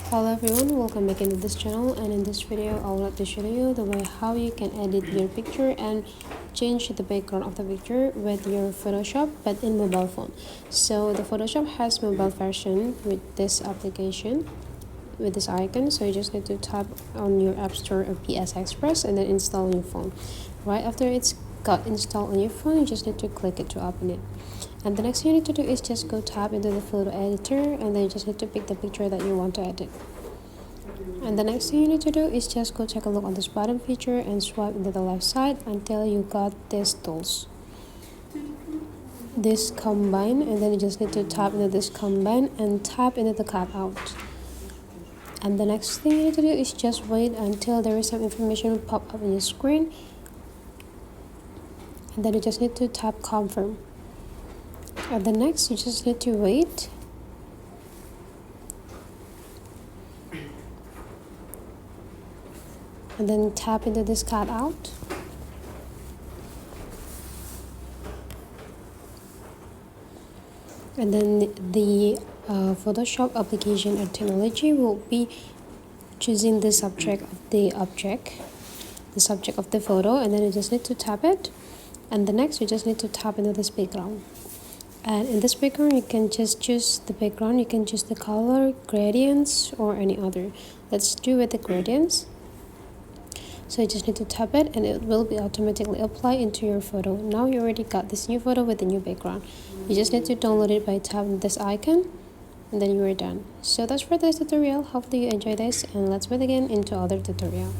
Hello everyone, welcome back into this channel, and in this video I would like to show you the way how you can edit your picture and change the background of the picture with your Photoshop but in mobile phone. So the Photoshop has mobile version with this application, with this icon. So you just need to tap on your App Store or PS Express and then install on your phone. Right after it's got installed on your phone, you just need to click it to open it. And the next thing you need to do is just go tap into the photo editor, and then you just need to pick the picture that you want to edit. And the next thing you need to do is just go take a look on this bottom feature and swipe into the left side until you got these tools, this combine, and then you just need to tap into this combine and tap into the cut out. And the next thing you need to do is just wait until there is some information pop up on your screen, and then you just need to tap confirm. And the next you just need to wait, and then tap into this cut out, and then the Photoshop application or technology will be choosing the subject of the object, the subject of the photo, and then you just need to tap it. And the next you just need to tap into this background, and in this background you can just choose the background. You can choose the color, gradients, or any other. Let's do with the gradients. So you just need to tap it and it will be automatically applied into your photo. Now you already got this new photo with the new background. You just need to download it by tapping this icon, and then you are done. So that's for this tutorial. Hopefully you enjoy this, and let's meet again into other tutorial.